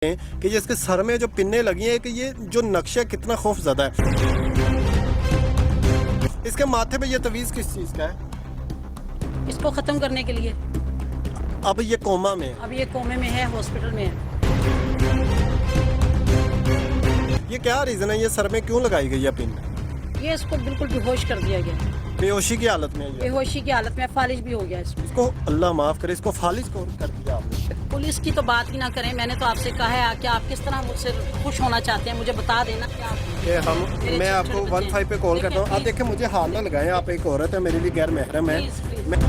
कि जिसके सर में जो पिन्ने लगी हैं कि ये जो नक्शा कितना खौफज़दा है। इसके माथे पे ये तवीज़ किस चीज़ का है? इसको ख़त्म करने के लिए। अब ये कोमा में है। अब ये कोमे में है, हॉस्पिटल में है। ये क्या रीज़न है, ये सर में क्यों लगाई गई है पिन? ये इसको बिल्कुल बेहोश कर दिया गया, बेहोशी की हालत में है ये। बेहोशी की हालत में फालिज भी हो गया इसको। इसको अल्लाह माफ़ करे, इसको फालिज कौन कर दिया आपने? पुलिस की तो बात ही ना करें। मैंने तो आपसे कहा है कि आप किस तरह मुझसे खुश होना चाहते हैं, मुझे बता देना कि आप ये मैं आपको 15 पे कॉल करता हूँ। आप देखें, मुझे हाथ ना लगाएं, आप एक औरत है, मेरे लिए गैर महरम है। मैं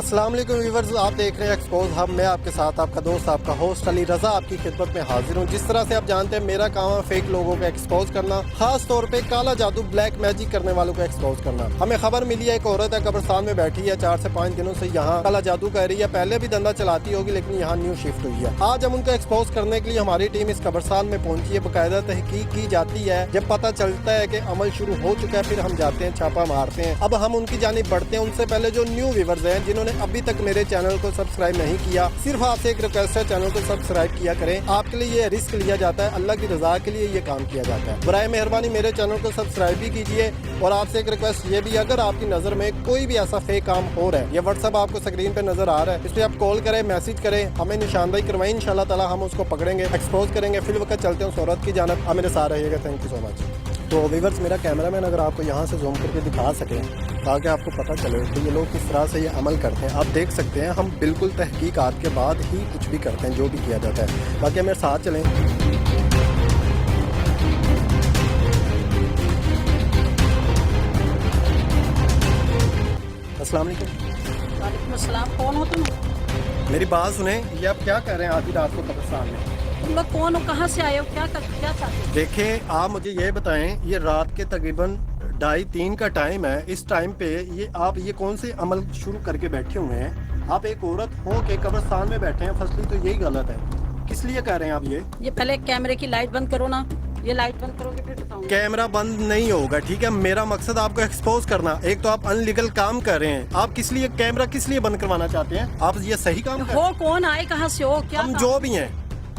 अस्सलाम वालेकुम व्यूअर्स, आप देख रहे हैं एक्सपोज हब। मैं आपके साथ आपका दोस्त, आपका होस्ट अली रज़ा आपकी खिदमत में हाजिर हूँ। जिस तरह से आप जानते हैं, मेरा काम है फेक लोगों को एक्सपोज करना, खास तौर पे काला जादू, ब्लैक मैजिक करने वालों को एक्सपोज करना। हमें खबर मिली है, एक औरत है कब्रिस्तान में बैठी है, 4 से 5 दिनों से यहाँ काला जादू कर रही है। पहले भी धंधा चलाती होगी, लेकिन यहाँ न्यू शिफ्ट हुई है। आज हम उनको एक्सपोज करने के लिए हमारी टीम इस कब्रिस्तान में पहुंची है। बाकायदा तहकीक की जाती है। जब पता चलता है कि अमल शुरू हो चुका है, फिर हम जाते हैं, छापा मारते हैं। अब हम उनकी जानिब बढ़ते हैं। उनसे पहले जो न्यू व्यूअर्स हैं, जिन्होंने अभी तक मेरे चैनल को सब्सक्राइब नहीं किया, सिर्फ आपसे एक रिक्वेस्ट है, चैनल को सब्सक्राइब किया करें। आपके लिए ये रिस्क लिया जाता है, अल्लाह की रजा के लिए ये काम किया जाता है। बराए मेहरबानी मेरे चैनल को सब्सक्राइब भी कीजिए। और आपसे एक रिक्वेस्ट ये भी, अगर आपकी नज़र में कोई भी ऐसा फेक काम हो रहा है, ये व्हाट्सएप आपको स्क्रीन पे नजर आ रहा है, इस पर आप कॉल करें, मैसेज करें, हमें निशानदेही करवाएं। इंशाल्लाह ताला हम उसको पकड़ेंगे, एक्सपोज करेंगे। फिर वक्त चलते हैं उस औरत की जानब। आप मेरे साथ रहिएगा। Thank you so much. तो व्यूअर्स, मेरा कैमरामैन अगर आपको यहाँ से जूम करके दिखा सके ताकि आपको पता चले कि ये लोग किस तरह से ये अमल करते हैं। आप देख सकते हैं, हम बिल्कुल तहकीकात के बाद ही कुछ भी करते हैं, जो भी किया जाता है। बाकी मेरे साथ चलें। अस्सलाम वालेकुम। वालेकुम अस्सलाम। कौन हो तुम? मेरी बात सुने, ये आप क्या कर रहे हैं आधी रात को कब्रिस्तान में? तुम लोग कौन हो, कहाँ से आए हो, क्या चाहते हो? देखें, आप मुझे ये बताएं, ये रात के तकरीबन 2:30 का टाइम है। इस टाइम पे आप ये कौन से अमल शुरू करके बैठे हुए हैं? आप एक औरत हो के कब्रिस्तान में बैठे हैं, फसली तो यही गलत है। किस लिए कर रहे हैं आप ये पहले कैमरे की लाइट बंद करो ना। ये लाइट बंद करोगे फिर बताऊंगा। कैमरा बंद नहीं होगा, ठीक है? मेरा मकसद आपको एक्सपोज करना। एक तो आप अनलीगल काम कर रहे हैं, आप किस लिए कैमरा किस लिए बंद करवाना चाहते हैं? आप ये सही काम कर रहे हो? कौन आए, कहाँ से हो, क्या? हम जो भी हैं,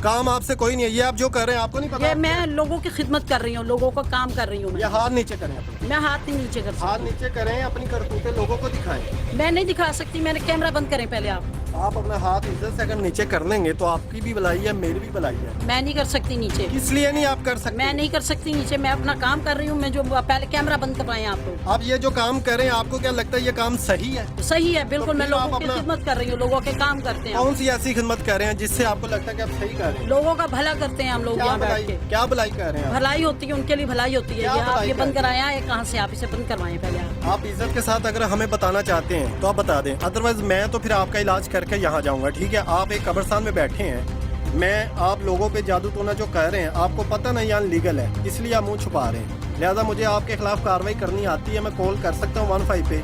काम आपसे कोई नहीं है। ये आप जो कर रहे हैं, आपको नहीं पता? ये मैं लोगों की खिदमत कर रही हूँ, लोगों का काम कर रही हूँ। ये हाथ नीचे करें अपने। मैं हाथ नहीं नीचे कर सकती। हाथ नीचे करें, अपनी करतूतें लोगों को दिखाएं। मैं नहीं दिखा सकती। मैंने कैमरा बंद करें पहले। आप अपना हाथ इज्जत से अगर नीचे कर लेंगे तो आपकी भी भलाई है, मेरी भी भलाई है। मैं नहीं कर सकती नीचे। इसलिए नहीं आप कर सकते? मैं नहीं कर सकती नीचे, मैं अपना काम कर रही हूँ। मैं जो पहले कैमरा बंद करवाएं आप लोग। आप ये जो काम करें, आपको क्या लगता है ये काम सही है? सही है, बिल्कुल। मैं फिर आप लोगों की अपना- खिदमत कर रही हूँ, लोगों के काम करते हैं। कौन सी ऐसी खिदमत कर रहे हैं जिससे आपको लगता है कि आप सही कर रहे हैं? लोगों का भला करते हैं हम लोग यहाँ बैठ के। क्या भलाई कर रहे हैं आप? भलाई होती है, उनके लिए भलाई होती है। क्या ये आप भलाई ये कर बंद रहे कराया है, कहाँ से आप इसे बंद करवाएं पहले आप इज्जत के साथ अगर हमें बताना चाहते हैं तो आप बता दें, अदरवाइज मैं तो फिर आपका इलाज करके यहाँ जाऊँगा, ठीक है? आप एक कब्रिस्तान में बैठे हैं, मैं आप लोगों पे जादू टोना जो कर रहे हैं, आपको पता नहीं यहाँ लीगल है, इसलिए आप मुँह छुपा रहे हैं। लिहाजा मुझे आपके खिलाफ कार्रवाई करनी आती है, मैं कॉल कर सकता हूँ 15 पे,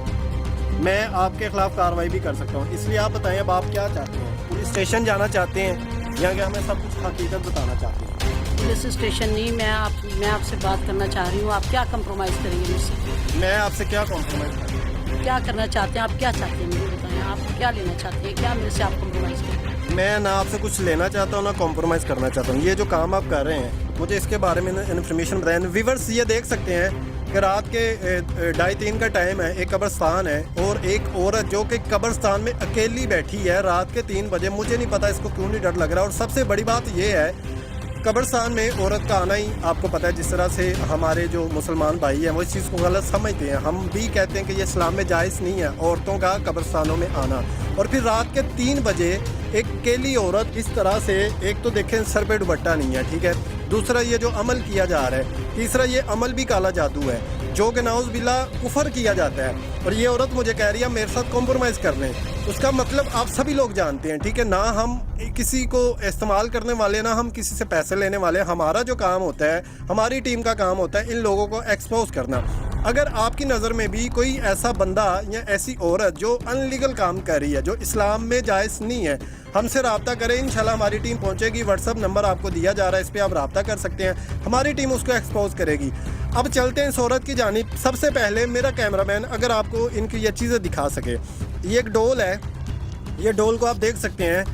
मैं आपके खिलाफ कार्रवाई भी कर सकता हूँ। इसलिए आप बताएं, अब आप क्या चाहते हैं? पुलिस स्टेशन जाना चाहते हैं या कि हमें सब कुछ हकीकत बताना चाहते हैं? पुलिस स्टेशन नहीं, मैं आपसे बात करना चाह रही हूँ। आप क्या कम्प्रोमाइज़ करेंगे मुझसे? मैं आपसे क्या कॉम्प्रोमाइज़ करूँ? क्या करना चाहते हैं आप? क्या चाहते हैं मुझे बताएं। आप क्या लेना चाहते हैं? क्या मेरे से आप कम्प्रोमाइज़ करें? मैं ना आपसे कुछ लेना चाहता हूँ ना कॉम्प्रोमाइज़ करना चाहता हूँ। ये जो काम आप कर रहे हैं, मुझे इसके बारे में इन्फॉर्मेशन बताएं। व्यूअर्स ये देख सकते हैं कि रात के 2:30 का टाइम है, एक कब्रिस्तान है और एक औरत जो कि कब्रिस्तान में अकेली बैठी है रात के 3 बजे। मुझे नहीं पता इसको क्यों नहीं डर लग रहा। और सबसे बड़ी बात ये है, कब्रिस्तान में औरत का आना ही आपको पता है, जिस तरह से हमारे जो मुसलमान भाई हैं वो इस चीज़ को गलत समझते हैं। हम भी कहते हैं कि ये इस्लाम में जायज़ नहीं है औरतों का कब्रिस्तानों में आना। और फिर रात के 3 बजे एक अकेली औरत इस तरह से, एक तो देखें सर पे दुपट्टा नहीं है, ठीक है? दूसरा ये जो अमल किया जा रहा है, तीसरा ये अमल भी काला जादू है जो कि नाउज़ बिल्ला कुफर किया जाता है। और ये औरत मुझे कह रही है मेरे साथ कॉम्प्रोमाइज़ कर लें। उसका मतलब आप सभी लोग जानते हैं, ठीक है? ना हम किसी को इस्तेमाल करने वाले, ना हम किसी से पैसे लेने वाले। हमारा जो काम होता है, हमारी टीम का काम होता है इन लोगों को एक्सपोज करना। अगर आपकी नज़र में भी कोई ऐसा बंदा या ऐसी औरत जो अनलीगल काम कर रही है, जो इस्लाम में जायज़ नहीं है, हमसे रब्ता करें। इंशाल्लाह हमारी टीम पहुंचेगी। व्हाट्सअप नंबर आपको दिया जा रहा है, इस पर आप रब्ता कर सकते हैं। हमारी टीम उसको एक्सपोज करेगी। अब चलते हैं इस औरत की जानिब। सबसे पहले मेरा कैमरामैन अगर आपको इनकी ये चीज़ें दिखा सके। ये एक डोल है, ये डोल को आप देख सकते हैं।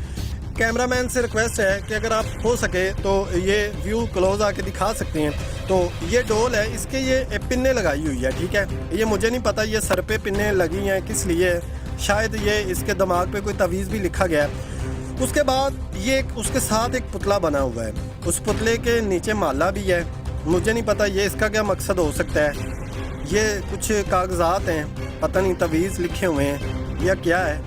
कैमरामैन से रिक्वेस्ट है कि अगर आप हो सके तो ये व्यू क्लोज आके दिखा सकते हैं। तो ये डोल है, इसके ये पिन्ने लगाई हुई है, ठीक है। ये मुझे नहीं पता ये सर पे पिन्ने लगी हैं किस लिए, शायद ये इसके दिमाग पे कोई तवीज़ भी लिखा गया है। उसके बाद ये उसके साथ एक पुतला बना हुआ है, उस पुतले के नीचे माला भी है। मुझे नहीं पता ये इसका क्या मकसद हो सकता है। ये कुछ कागजात हैं, पता नहीं तवीज़ लिखे हुए हैं या क्या है,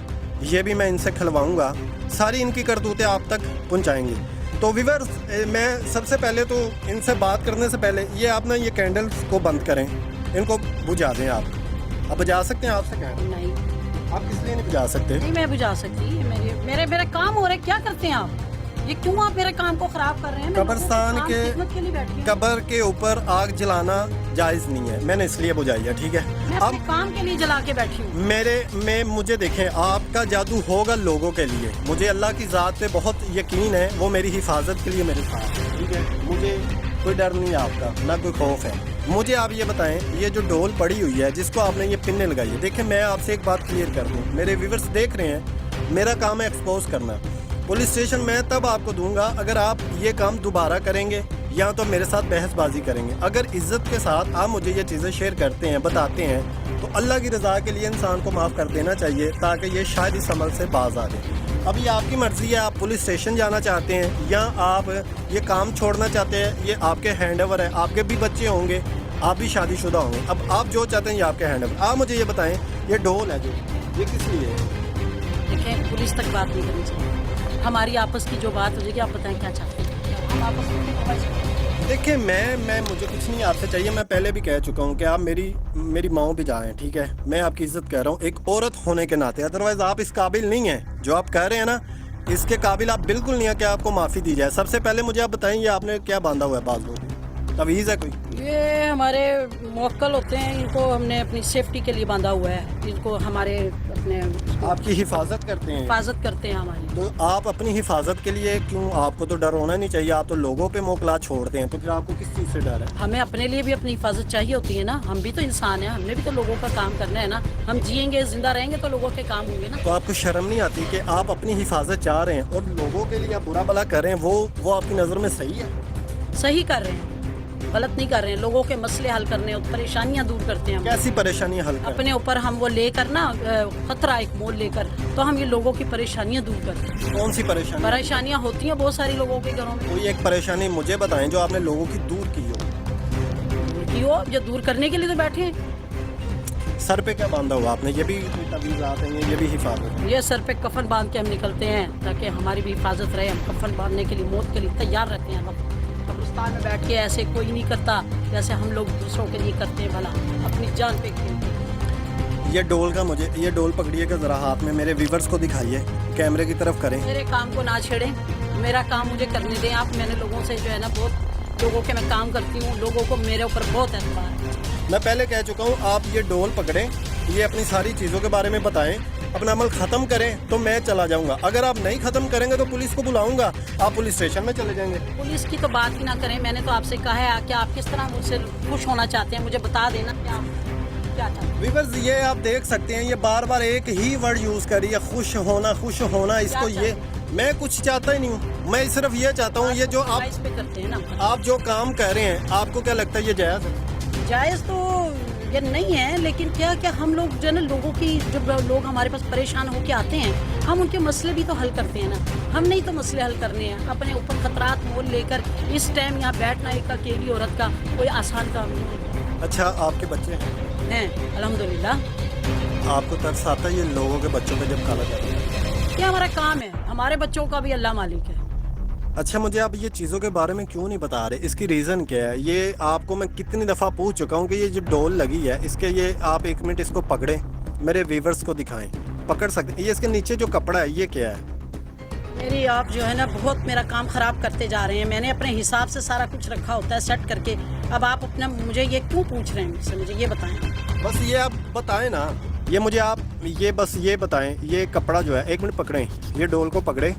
ये भी मैं इनसे खिलवाऊँगा। सारी इनकी करतूतें आप तक पहुँचाएँगे। तो व्यूअर्स, मैं सबसे पहले तो इनसे बात करने से पहले ये आप ना ये कैंडल्स को बंद करें, इनको बुझा दें। आप बुझा सकते हैं? आपसे कहें नहीं, आप किस लिए नहीं बुझा सकते? नहीं मैं बुझा सकती। मेरे काम हो रहे, क्या करते हैं आप? ये क्यों आप मेरे काम को खराब कर रहे हैं? कब्रिस्तान के लिए बैठी हूं। कब्र के ऊपर आग जलाना जायज़ नहीं है, मैंने इसलिए बुझाई है, ठीक है। मैं अपने काम के लिए जला के बैठी हूँ। मुझे देखें, आपका जादू होगा लोगों के लिए। मुझे अल्लाह की ज़ात पे बहुत यकीन है, वो मेरी हिफाजत के लिए मेरे साथ है, ठीक है। मुझे कोई डर नहीं है आपका, ना कोई खौफ है। मुझे आप ये बताएं, ये जो डोल पड़ी हुई है जिसको आपने ये पिन्ने लगाई है, देखें मैं आपसे एक बात क्लियर कर दूँ, मेरे व्यूअर्स देख रहे हैं, मेरा काम है एक्सपोज करना। पुलिस स्टेशन मैं तब आपको दूंगा अगर आप ये काम दोबारा करेंगे या तो मेरे साथ बहसबाजी करेंगे। अगर इज्जत के साथ आप मुझे ये चीज़ें शेयर करते हैं, बताते हैं, तो अल्लाह की रज़ा के लिए इंसान को माफ़ कर देना चाहिए ताकि ये शायद इस अमल से बाज आ जाए। अभी आपकी मर्ज़ी है, आप पुलिस स्टेशन जाना चाहते हैं या आप ये काम छोड़ना चाहते हैं, ये आपके हैंड ओवर है। आपके भी बच्चे होंगे, आप भी शादीशुदा होंगे। अब आप जो चाहते हैं ये आपके हैंड ओवर। आप मुझे ये बताएं, ये डोल है जो, ये किस लिए है? देखें, पुलिस तक बात नहीं करनी चाहिए। हमारी आपस की जो बात हो जाएगी, आप बताएं क्या चाहते हैं? हम आपस में देखिए, मैं मुझे कुछ नहीं आपसे चाहिए। मैं पहले भी कह चुका हूँ कि आप मेरी माँ भी जाएं, ठीक है। मैं आपकी इज्जत कर रहा हूँ एक औरत होने के नाते, अदरवाइज आप इस काबिल नहीं हैं। जो आप कह रहे हैं ना, इसके काबिल आप बिल्कुल नहीं है कि आपको माफ़ी दी जाए। सबसे पहले मुझे आप बताएं, ये आपने क्या बांधा हुआ है बाजू में? तवीज़ है कोई? ये हमारे मुवक्किल होते हैं, इनको हमने अपनी सेफ्टी के लिए बांधा हुआ है। इनको हमारे अपने आपकी हिफाजत करते हैं? हिफाजत करते हैं हमारी। तो आप अपनी हिफाजत के लिए क्यों, आपको तो डर होना नहीं चाहिए। आप तो लोगों पे मोकला छोड़ते हैं, तो फिर आपको किस चीज़ से डर है? हमें अपने लिए भी अपनी हिफाजत चाहिए होती है ना। हम भी तो इंसान हैं, हमने भी तो लोगों का काम करना है ना। हम जिएंगे, जिंदा रहेंगे तो लोगों के काम होंगे ना। तो आपको शर्म नहीं आती कि आप अपनी हिफाजत चाह रहे हैं और लोगों के लिए आप बुरा भला कर रहे हैं? वो आपकी नज़र में सही है? सही कर रहे हैं, गलत नहीं कर रहे हैं। लोगों के मसले हल करने और परेशानियां दूर करते हैं हम। कैसी परेशानी हल करें? अपने ऊपर हम वो लेकर ना, खतरा एक मोल लेकर, तो हम ये लोगों की परेशानियां दूर करते हैं। कौन सी परेशानी? परेशानियां होती हैं बहुत सारी लोगों के घरों में। कोई एक परेशानी मुझे बताएं जो आपने लोगों की दूर की हो। क्यों? जो दूर करने के लिए तो बैठे हैं। सर पे क्या बांधा हुआ आपने? ये भी तवीज़ात हैं, ये भी हिफाजत है? ये सर पे कफन बांध के हम निकलते हैं ताकि हमारी भी हिफाजत रहे। हम कफन बांधने के लिए, मौत के लिए तैयार रहते हैं। हम कब्रिस्तान में बैठ के ऐसे कोई नहीं करता जैसे हम लोग दूसरों के लिए करते हैं, भला अपनी जान पे खेलते हैं। ये डोल का मुझे, ये डोल पकड़िएगा ज़रा हाथ में, मेरे व्यूअर्स को दिखाइए, कैमरे की तरफ करें। मेरे काम को ना छेड़ें, मेरा काम मुझे करने दें आप। मैंने लोगों से जो है ना, बहुत लोगों के मैं काम करती हूँ, लोगों को मेरे ऊपर बहुत एतबार है। मैं पहले कह चुका हूँ, आप ये डोल पकड़ें, ये अपनी सारी चीज़ों के बारे में बताएं, अपना अमल ख़त्म करें तो मैं चला जाऊंगा। अगर आप नहीं ख़त्म करेंगे तो पुलिस को बुलाऊंगा, आप पुलिस स्टेशन में चले जाएंगे। पुलिस की तो बात ही ना करें। मैंने तो आपसे कहा है कि आप किस तरह मुझसे खुश होना चाहते हैं, मुझे बता देना क्या चाहते हैं। व्यूअर्स, ये आप देख सकते हैं, ये बार बार एक ही वर्ड यूज़ करी है, खुश होना, खुश होना। इसको ये मैं कुछ चाहता ही नहीं हूँ, मैं सिर्फ ये चाहता हूँ, ये जो आप इस पे करते हैं ना, आप जो काम कर रहे हैं, आपको क्या लगता है ये जायज़ है? जायज़ तो ये नहीं है, लेकिन क्या क्या हम लोग जो है ना, लोगों की, जब लोग हमारे पास परेशान होके आते हैं, हम उनके मसले भी तो हल करते हैं ना। हम नहीं तो मसले हल करने हैं, अपने ऊपर खतरात मोल लेकर इस टाइम यहाँ बैठना एक अकेली औरत का कोई आसान काम नहीं है। अच्छा, आपके बच्चे हैं अल्हम्दुलिल्लाह। आपको तरस आता है ये लोगों के बच्चों पे जब काला जाता है? क्या हमारा काम है, हमारे बच्चों का भी अल्लाह मालिक है। अच्छा, मुझे आप ये चीज़ों के बारे में क्यों नहीं बता रहे? इसकी रीज़न क्या है? ये आपको मैं कितनी दफ़ा पूछ चुका हूँ कि ये जो डोल लगी है, इसके ये आप एक मिनट इसको पकड़ें, मेरे व्यूअर्स को दिखाएं। पकड़ सकते? ये इसके नीचे जो कपड़ा है ये क्या है? मेरी आप जो है ना बहुत मेरा काम ख़राब करते जा रहे हैं। मैंने अपने हिसाब से सारा कुछ रखा होता है सेट करके। अब आप अपना मुझे ये क्यों पूछ रहे हैं मुझसे, मुझे ये बताएं। बस ये आप बताएं ना, ये मुझे आप ये बस ये बताएं, ये कपड़ा जो है, एक मिनट पकड़ें, ये डोल को पकड़े,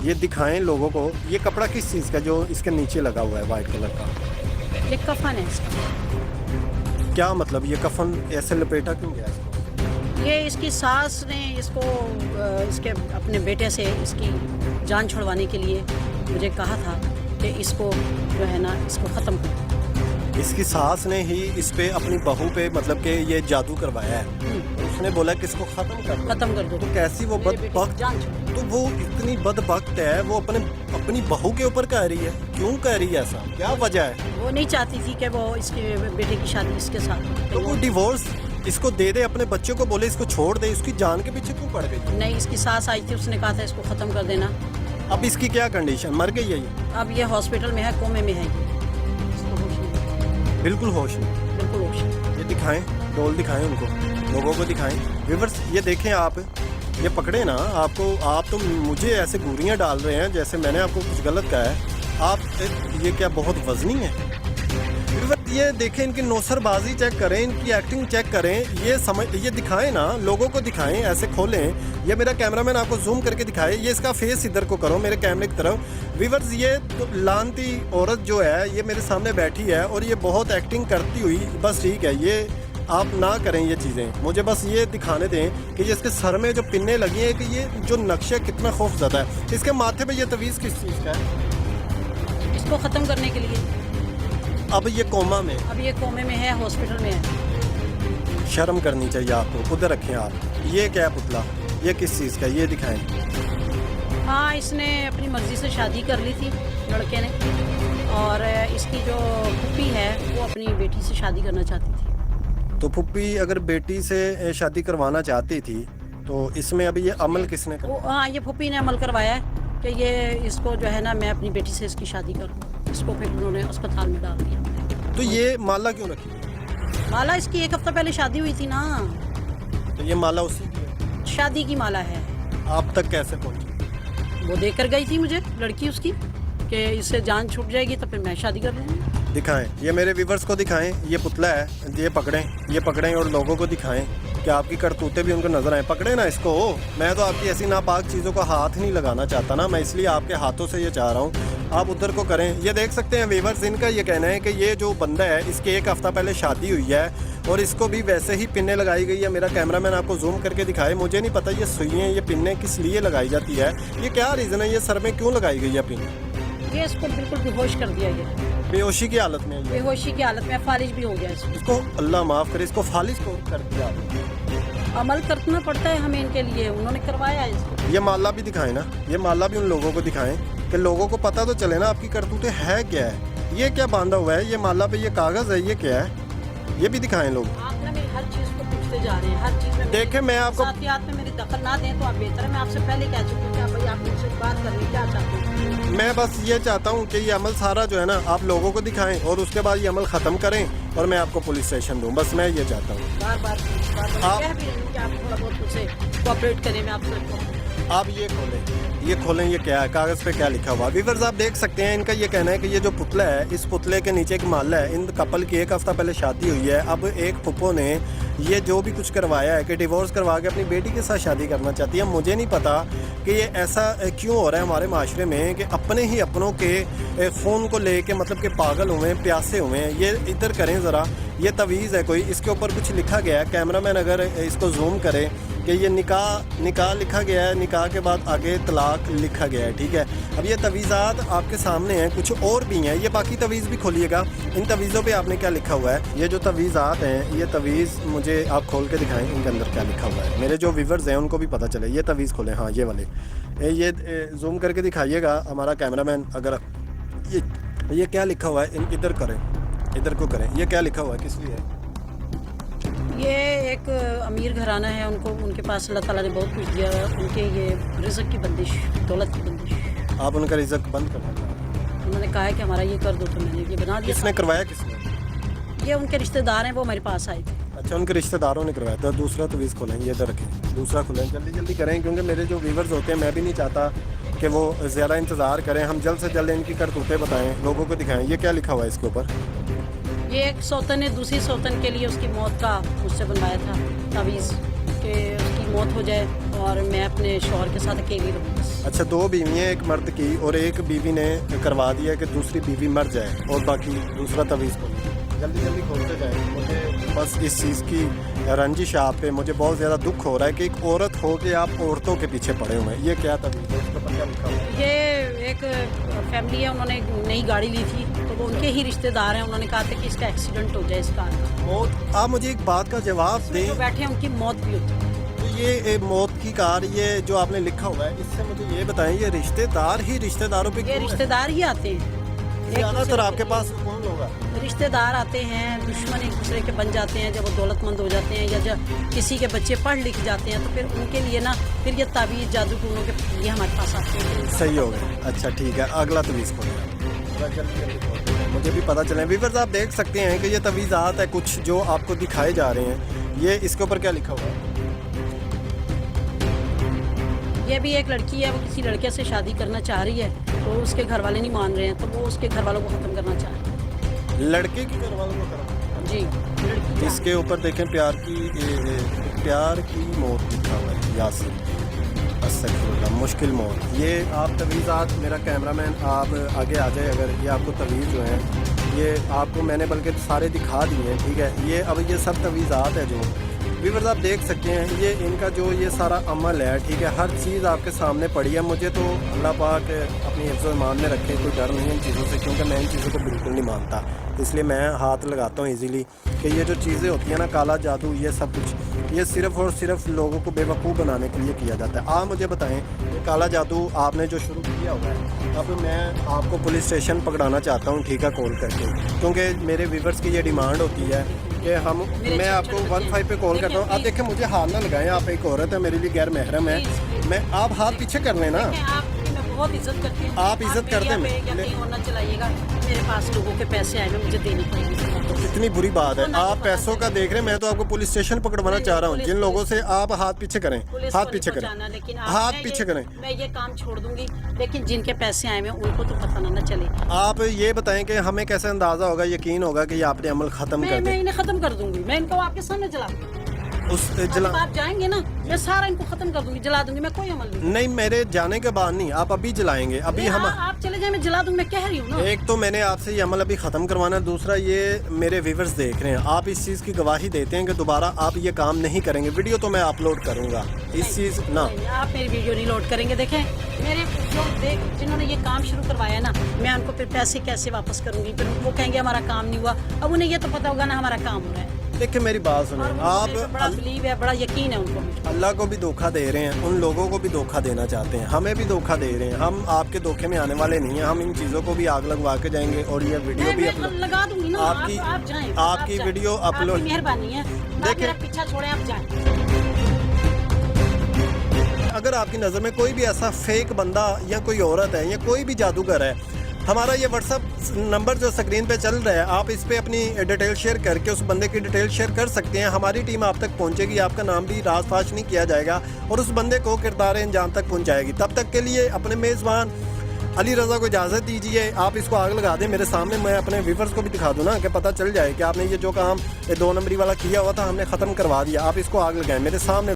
ये दिखाएं लोगों को, ये कपड़ा किस चीज़ का जो इसके नीचे लगा हुआ है वाइट कलर का? ये कफन है इसका। क्या मतलब ये कफन ऐसे लपेटा क्यों गया इसको? ये इसकी सास ने इसको इसके अपने बेटे से इसकी जान छुड़वाने के लिए मुझे कहा था कि इसको जो है ना इसको ख़त्म कर। इसकी सास ने ही इस पे अपनी बहू पे मतलब कि ये जादू करवाया है। उसने बोला कि इसको ख़त्म कर दो। तो कैसी वो बदबख्त, तो वो इतनी बदबख्त है, वो अपनी बहू के ऊपर कह रही है। क्यों कह रही है ऐसा, क्या वजह है? वो नहीं चाहती थी कि वो इसके बेटे की शादी इसके साथ। तो वो डिवोर्स इसको दे दे, अपने बच्चों को बोले इसको छोड़ दे, इसकी जान के पीछे क्यों पड़ गई? नहीं, इसकी सास आई थी, उसने कहा था इसको ख़त्म कर देना। अब इसकी क्या कंडीशन, मर गई है ये? अब ये हॉस्पिटल में है, कोमे में है। इसको होश नहीं, बिल्कुल होश नहीं। बिल्कुल होश नहीं। ये दिखाएं, डोल दिखाएं उनको, लोगों को दिखाएं। व्यूअर्स ये देखें आप, ये पकड़े ना आपको, आप तो मुझे ऐसे गोरियां डाल रहे हैं जैसे मैंने आपको कुछ गलत कहा है। आप ये क्या बहुत वजनी है? ये देखें, इनकी नौसरबाजी चेक करें, इनकी एक्टिंग चेक करें, ये दिखाएं ना, लोगों को दिखाएं, ऐसे खोलें। ये मेरा कैमरामैन आपको जूम करके दिखाए, ये इसका फेस इधर को करो, मेरे कैमरे की तरफ। व्यूअर्स ये तो लानती औरत जो है ये मेरे सामने बैठी है और ये बहुत एक्टिंग करती हुई, बस ठीक है, ये आप ना करें ये चीज़ें। मुझे बस ये दिखाने दें कि ये इसके सर में जो पिन्ने लगी हैं कि ये जो नक्शा कितना खौफज़दा है। इसके माथे पे ये तवीज़ किस चीज़ का है? इसको ख़त्म करने के लिए। अब ये कोमा में, अब ये कोमे में है, हॉस्पिटल में है। शर्म करनी चाहिए आपको। उधर रखें आप। ये क्या है पुतला, ये किस चीज़ का, ये दिखाएं। हाँ, इसने अपनी मर्ज़ी से शादी कर ली थी लड़के ने, और इसकी जो फूफी है वो अपनी बेटी से शादी करना चाहती थी। तो फूफी अगर बेटी से शादी करवाना चाहती थी तो इसमें अभी ये अमल किसने वो करवाया? हाँ, ये फूफी ने अमल करवाया है कि ये इसको जो है ना मैं अपनी बेटी से इसकी शादी करूँ। इसको फिर उन्होंने अस्पताल में डाल दिया। तो ये माला क्यों रखी? माला इसकी 1 हफ्ता पहले शादी हुई थी ना। तो ये माला उसी की है? शादी की माला है। आप तक कैसे पहुंची? वो देकर गई थी मुझे लड़की उसकी कि इससे जान छूट जाएगी तो फिर मैं शादी कर लूँगी। दिखाएं, ये मेरे व्यूवर्स को दिखाएं, ये पुतला है, ये पकड़ें और लोगों को दिखाएं कि आपकी करतूतें भी उनको नजर आए। पकड़े ना इसको। मैं तो आपकी ऐसी नापाक चीज़ों को हाथ नहीं लगाना चाहता ना, मैं इसलिए आपके हाथों से ये चाह रहा हूँ आप उधर को करें। ये देख सकते हैं व्यूवर्स, इनका ये कहना है कि ये जो बंदा है इसके 1 हफ्ता पहले शादी हुई है और इसको भी वैसे ही पिन्ने लगाई गई है। मेरा कैमरामैन आपको जूम करके दिखाए। मुझे नहीं पता ये सुइयाँ, ये पिन्ने किस लिए लगाई जाती है, ये क्या रीज़न है, ये सर में क्यों लगाई गई है पिन? ये इसको बिल्कुल बेहोश कर दिया गया। बेहोशी की हालत में? बेहोशी की हालत में फालिज भी हो गया इसको अल्लाह माफ़ करे, इसको फालिज को कर दिया। अमल करना पड़ता है हमें इनके लिए, उन्होंने करवाया है इसको। ये माला भी दिखाएं ना, ये माला भी उन लोगों को दिखाएं कि लोगों को पता तो चले ना आपकी करतूतें है क्या है। ये क्या बांधा हुआ है, ये माला पे ये कागज़ है, ये क्या है, ये भी दिखाएं लोग। आप ना मेरी हर चीज़ को पूछते जा रहे हैं, हर चीज़ में देखें मैं आपको साथियात में मेरी दखल ना दें तो आप बेहतर है। मैं आपसे पहले कह चुकी हूँ कि भाई आप मुझसे बात करनी क्या चाहते हैं। मैं बस ये चाहता हूँ कि ये अमल सारा जो है ना आप लोगों को दिखाएं और उसके बाद ये अमल ख़त्म करें और मैं आपको पुलिस स्टेशन दूँ। बस मैं ये चाहता हूँ। बार बार कह भी रही हूँ कि आप थोड़ा बहुत मुझसे कोऑपरेट करें। मैं आपसे आप ये खोलें, ये क्या है, कागज़ पे क्या लिखा हुआ? व्यूअर्स आप देख सकते हैं, इनका ये कहना है कि ये जो पुतला है, इस पुतले के नीचे एक माला है। इन कपल की 1 हफ्ता पहले शादी हुई है। अब एक फुप्पो ने ये जो भी कुछ करवाया है कि डिवोर्स करवा के अपनी बेटी के साथ शादी करना चाहती है। मुझे नहीं पता कि ये ऐसा क्यों हो रहा है हमारे माशरे में कि अपने ही अपनों के खून को लेके मतलब कि पागल हुए हैं, प्यासे हुए हैं। ये इधर करें ज़रा, ये तवीज़ है कोई, इसके ऊपर कुछ लिखा गया है। कैमरामैन अगर इसको जूम करे कि ये निकाह लिखा गया है, निकाह के बाद आगे तलाक लिखा गया है, ठीक है। अब ये तवीज़ात आपके सामने हैं, कुछ और भी हैं, ये बाकी तवीज़ भी खोलिएगा। इन तवीज़ों पे आपने क्या लिखा हुआ है? ये जो तवीज़ात हैं, ये तवीज़ मुझे आप खोल के दिखाएं, इनके अंदर क्या लिखा हुआ है, मेरे जो व्यूवर्स हैं उनको भी पता चले। ये तवीज़ खोलें, हाँ ये वाले, ये जूम करके दिखाइएगा हमारा कैमरामैन। अगर ये क्या लिखा हुआ है, इधर करें, इधर को करें, ये क्या लिखा हुआ है, किस लिए है? ये एक अमीर घराना है, उनको उनके पास अल्लाह ताला ने बहुत कुछ दिया है। उनके ये रिज़्क़ की बंदिश, दौलत की बंदिश। आप उनका रिज़्क़ बंद करना? उन्होंने कहा है कि हमारा ये कर दो, तो मैंने ये बना दिया। किसने करवाया, किसने? ये उनके रिश्तेदार हैं, वो मेरे पास आए थे। अच्छा, उनके रिश्तेदारों ने करवाया। तो दूसरा तवीज़ खोलें, ये इधर रखें, दूसरा खोलें, जल्दी जल्दी करें क्योंकि मेरे जो व्यूवर्स होते हैं, मैं भी नहीं चाहता कि वो ज़्यादा इंतज़ार करें, हम जल्द से जल्द इनकी करतूतें बताएं, लोगों को दिखाएं। ये क्या लिखा हुआ है इसके ऊपर? ये एक सौतन ने दूसरी सौतन के लिए उसकी मौत का मुझसे बनवाया था तावीज़ कि उसकी मौत हो जाए और मैं अपने शौहर के साथ अकेली रहूँ। अच्छा, 2 बीवियाँ, एक मर्द की, और एक बीवी ने करवा दिया कि दूसरी बीवी मर जाए और बाकी दूसरा तवीज़ खोल। जल्दी जल्दी खोलते जाए। मुझे बस इस चीज़ की रंजिश आप पे, मुझे बहुत ज़्यादा दुख हो रहा है कि एक औरत हो के आप औरतों के पीछे पड़े हुए हैं। ये क्या तवीज़ है? इसके ऊपर क्या लिखा हुआ है? ये एक फैमिली है, उन्होंने एक नई गाड़ी ली थी तो वो उनके ही रिश्तेदार हैं। उन्होंने कहा था कि इसका एक्सीडेंट हो जाए इस कार का। मौत, आप मुझे एक बात का जवाब दें। जो बैठे हैं उनकी मौत भी होती है। तो ये मौत की कार, ये जो आपने लिखा हुआ है, इससे मुझे ये बताएं, ये रिश्तेदार ही रिश्तेदारों पे ये क्यों है? रिश्तेदार ही आते हैं। ज़्यादातर आपके पास कौन होगा? रिश्तेदार आते हैं, दुश्मन एक दूसरे के बन जाते हैं जब वो दौलतमंद हो जाते हैं या जब किसी के बच्चे पढ़ लिख जाते हैं तो फिर उनके लिए ना फिर ये ताबीज़ जादू टूनों के लिए हमारे पास आते हैं। सही हो गया। अच्छा ठीक है, अगला तवीज़ खोलें। मुझे भी पता चले। व्यूअर्स, आप देख सकते हैं कि ये तवीज़ात है कुछ जो आपको दिखाए जा रहे हैं। ये इसके ऊपर क्या लिखा हुआ है? ये भी एक लड़की है, वो किसी लड़के से शादी करना चाह रही है तो उसके घर वाले नहीं मान रहे हैं तो वो उसके घर वालों को ख़त्म करना चाह रही है। लड़के के घर वालों को करना? जी, लड़की। इसके ऊपर देखें, प्यार की मौत लिखा हुआ है, यासिर। अस्तगफिरुल्लाह, मुश्किल मौत। ये आप तवीज़ात, मेरा कैमरामैन आप आगे आ जाए, अगर ये आपको तवीज़ जो है ये आपको मैंने बल्कि सारे दिखा दिए हैं, ठीक है। ये अब ये सब तवीज़ात है जो व्यूअर्स आप देख सकते हैं, ये इनका जो ये सारा अमल है, ठीक है, हर चीज़ आपके सामने पड़ी है। मुझे तो अल्लाह पाक अपनी हिफ्ज़ व ईमान में रखे, कोई डर नहीं है इन चीज़ों से, क्योंकि मैं इन चीज़ों को बिल्कुल नहीं मानता। इसलिए मैं हाथ लगाता हूँ इजीली कि ये जो चीज़ें होती हैं ना, काला जादू, ये सब कुछ ये सिर्फ़ और सिर्फ लोगों को बेवकूफ़ बनाने के लिए किया जाता है। आप मुझे बताएं, ये काला जादू आपने जो शुरू किया हुआ है, अब मैं आपको पुलिस स्टेशन पकड़ाना चाहता हूँ, ठीक है, कॉल करके, क्योंकि मेरे व्यूअर्स की ये डिमांड होती है कि मैं आपको 15 पे कॉल करता हूँ। आप देखें, मुझे हाथ ना लगाएं, आप एक औरत है, मेरे लिए गैर महरम है। मैं आप हाथ पीछे कर लेना। आपकी मैं बहुत इज्जत करती हूँ। आप इज्जत करते हैं। यकीन होना चलाइएगा, मेरे पास लोगों के पैसे आए हैं, मुझे देने पड़ेंगे। इतनी बुरी बात है, आप पैसों का देख रहे हैं। मैं तो आपको पुलिस स्टेशन पकड़वाना चाह रहा हूँ। जिन लोगों से आप हाथ पीछे करें, हाथ पीछे करें, हाथ पीछे करें। मैं ये काम छोड़ दूंगी, लेकिन जिनके पैसे आए हैं उनको तो पता ना चले। आप ये बताएं कि हमें कैसे अंदाजा होगा, यकीन होगा कि ये आपने अमल खत्म कर मैं दिया? इन्हें खत्म कर दूंगी, मैं इनको आपके सामने जला दूंगी। आप जाएंगे ना, मैं सारा इनको खत्म कर दूंगी, जला दूंगी, मैं कोई अमल नहीं, मेरे जाने के बाद नहीं, आप अभी जलाएंगे। अभी हम आप चले जाए, मैं जला दूंगी, मैं कह रही हूँ ना। एक तो मैंने आपसे ये अमल अभी ख़त्म करवाना, दूसरा ये मेरे व्यूअर्स देख रहे हैं, आप इस चीज़ की गवाही देते हैं कि दोबारा आप ये काम नहीं करेंगे। वीडियो तो मैं अपलोड करूँगा इस चीज़ ना। आप मेरी वीडियो नहीं लोड करेंगे। देखें, मेरे लोग जिन्होंने ये काम शुरू करवाया ना, मैं उनको फिर पैसे कैसे वापस करूँगी? फिर वो कहेंगे हमारा काम नहीं हुआ। अब उन्हें ये तो पता होगा ना हमारा काम हो रहा है। देखिए मेरी बात सुनो, आप बड़ा बिलीव है, बड़ा यकीन है उनको। अल्लाह को भी धोखा दे रहे हैं, उन लोगों को भी धोखा देना चाहते हैं, हमें भी धोखा दे रहे हैं। हम आपके धोखे में आने वाले नहीं हैं। हम इन चीज़ों को भी आग लगवा के जाएंगे और ये वीडियो भी अपलोड लगा दूंगी ना। आप जाएं, आपकी वीडियो अपलोड। मेहरबानी है, देखिए पीछा छोड़े, आप जाएं। अगर आपकी नज़र में कोई भी ऐसा फेक बंदा या कोई औरत है या कोई भी जादूगर है, हमारा ये व्हाट्सअप नंबर जो स्क्रीन पे चल रहा है, आप इस पे अपनी डिटेल शेयर करके उस बंदे की डिटेल शेयर कर सकते हैं। हमारी टीम आप तक पहुंचेगी, आपका नाम भी राज फाश नहीं किया जाएगा और उस बंदे को किरदार अंजाम तक पहुंचाएगी। तब तक के लिए अपने मेज़बान अली रज़ा को इजाज़त दीजिए। आप इसको आग लगा दें मेरे सामने, मैं अपने व्यूअर्स को भी दिखा दूँ ना, कि पता चल जाए कि आपने ये जो काम 2 नंबरी वाला किया हुआ था, हमने ख़त्म करवा दिया। आप इसको आग लगाएं मेरे सामने।